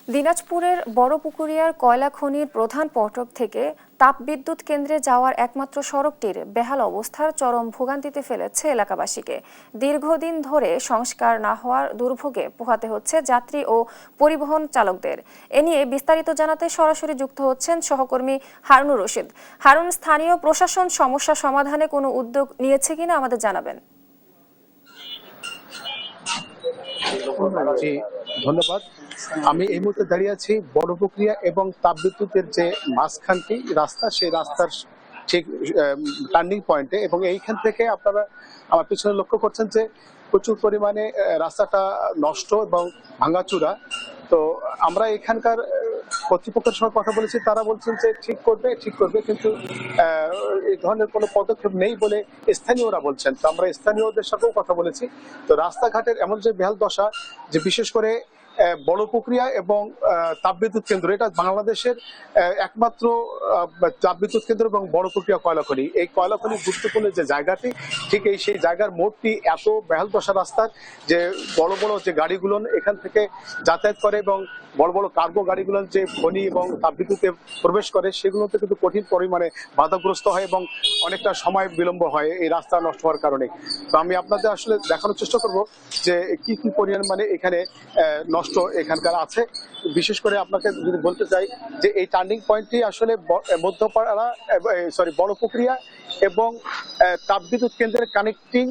দিনাজপুরের বড়পুকুরিয়ার কয়লা খনির প্রধান ফটক থেকে তাপবিদ্যুৎ কেন্দ্রে যাওয়ার একমাত্র সড়কটির বেহাল অবস্থার চরম ভোগান্তিতে ফেলেছে এলাকাবাসীকে। দীর্ঘদিন ধরে সংস্কার না হওয়ার দুর্ভোগে পোহাতে হচ্ছে যাত্রী ও পরিবহন চালকদের। এ নিয়ে বিস্তারিত জানাতে সরাসরি যুক্ত হচ্ছেন সহকর্মী হারুনুর রশিদ। হারুন, স্থানীয় প্রশাসন সমস্যা সমাধানে কোনো উদ্যোগ নিয়েছে কিনা আমাদের জানাবেন। জি, ধন্যবাদ। আমি এই মুহূর্তে দাঁড়িয়ে আছি বড়পুকুরিয়া এবং তাপবিদ্যুতের যে মাঝখানটি রাস্তা, সেই রাস্তার ঠিক টার্নিং পয়েন্টে, এবং এইখান থেকে আপনারা আমার পিছনে লক্ষ্য করছেন যে প্রচুর পরিমাণে রাস্তাটা নষ্ট এবং ভাঙাচুরা। তো আমরা এখানকার কর্তৃপক্ষের সঙ্গে কথা বলেছি, তারা বলছেন যে ঠিক করবে, কিন্তু এই ধরনের কোনো পদক্ষেপ নেই বলে স্থানীয়রা বলছেন। তো আমরা স্থানীয়দের সাথেও কথা বলেছি। তো রাস্তাঘাটের এমন যে বেহাল দশা, যে বিশেষ করে বড়পুকুরিয়া এবং তাপবিদ্যুৎ কেন্দ্র, এটা বাংলাদেশের একমাত্র তাপবিদ্যুৎ কেন্দ্র এবং বড়পুকুরিয়া কয়লা খনি। এই কয়লা খনি গুরুত্বপূর্ণ যে জায়গাটি, ঠিক সেই জায়গার মোড়টি এত বেহাল দশা রাস্তার, যে বড় বড় যে গাড়িগুলো এখান থেকে যাতায়াত করে এবং বড় বড় কার্গো গাড়িগুলো যে খনি এবং তাপবিদ্যুতে প্রবেশ করে, সেগুলোতে কিন্তু কঠিন পরিমাণে বাধাগ্রস্ত হয় এবং অনেকটা সময় বিলম্ব হয় এই রাস্তা নষ্ট হওয়ার কারণে। তো আমি আপনাদের আসলে দেখানোর চেষ্টা করব যে কি কি পরিমাণে এখানে নষ্ট এখানকার আছে। বিশেষ করে আপনাকে যদি বলতে চাই যে এই টার্নিং পয়েন্টটি আসলে মধ্যপাড়া বড়পুকুরিয়া এবং তাপবিদ্যুৎ কেন্দ্রের কানেক্টিং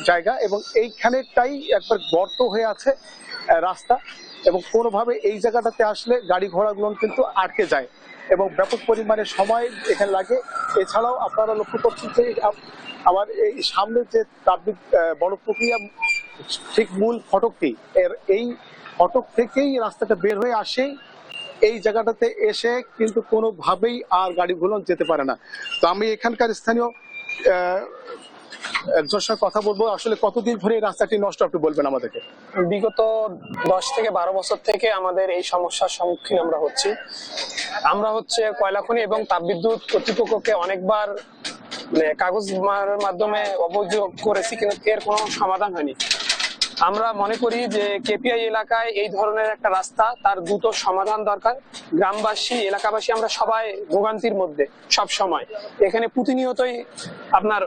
জায়গা, এবং এইখানেটাই একবার গর্ত হয়ে আছে রাস্তা, এবং কোনোভাবে এই জায়গাটাতে আসলে গাড়ি ঘোড়াগুলো কিন্তু আটকে যায় এবং ব্যাপক পরিমাণে সময় এখানে লাগে। এছাড়াও আপনারা লক্ষ্য করছেন যে আমার এই সামনে যে বড়পুকুরিয়া ঠিক মূল ফটকটি, এই ফটক থেকেই রাস্তাটা বের হয়ে আসে, এই জায়গাটাতে এসে কিন্তু কোনোভাবেই আর গাড়িগুলো যেতে পারে না। তো আমি এখানকার স্থানীয় একজনের সাথে কথা বলবো। আসলে কতদিন ধরে এই রাস্তাটি নষ্ট, আপনি বলবেন আমাদেরকে? বিগত 10 থেকে 12 বছর থেকে আমাদের এই সমস্যার সম্মুখীন আমরা কয়লা খনি এবং তাপবিদ্যুৎ কর্তৃপক্ষকে অনেকবার কাগজ মাধ্যমে অভিযোগ করেছি, কিন্তু এর কোনো সমাধান হয়নি। আমরা মনে করি যে কেপিআই এলাকায় এই ধরনের একটা রাস্তা, তার দ্রুত সমাধান দরকার। গ্রামবাসী, এলাকাবাসী আমরা সবাই ভোগান্তির মধ্যে সব সময়। এখানে প্রতিনিয়তই আপনার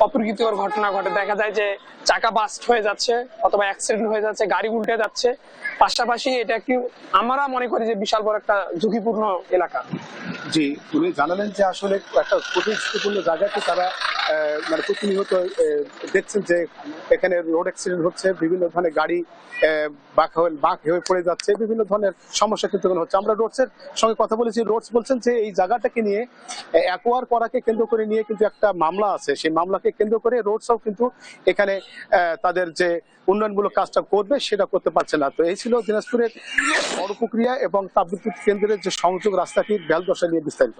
অপ্রীতিকর ঘটনা ঘটে। দেখা যায় যে চাকা বাস্ট হয়ে যাচ্ছে অথবা অ্যাক্সিডেন্ট হয়ে যাচ্ছে, গাড়ি উল্টে যাচ্ছে। পাশাপাশি এটা একটি, আমরা মনে করি যে বিশাল বড় একটা ঝুঁকিপূর্ণ এলাকা। জি, উনি জানালেন যে আসলে একটা ঝুঁকিপূর্ণ জায়গাতে তারা মানে প্রতিনিয়ত দেখছেন যে এখানে রোড অ্যাক্সিডেন্ট হচ্ছে, বিভিন্ন ধরনের গাড়ি বাঁক হয়ে পড়ে যাচ্ছে, বিভিন্ন ধরনের সমস্যা কিন্তু হচ্ছে। আমরা রোডসের সঙ্গে কথা বলেছি, রোডস বলছেন যে এই জায়গাটাকে নিয়ে অ্যাকোয়ার করাকে কেন্দ্র করে নিয়ে কিন্তু একটা মামলা আছে, সেই মামলাকে কেন্দ্র করে রোডসও কিন্তু এখানে তাদের যে উন্নয়নমূলক কাজটা করবে সেটা করতে পারছে না। তো এই ছিল দিনাজপুরের বড়পুকুরিয়া এবং তাপবিদ্যুৎ কেন্দ্রের যে সংযোগ রাস্তাটির বেহাল দশা নিয়ে বিস্তারিত।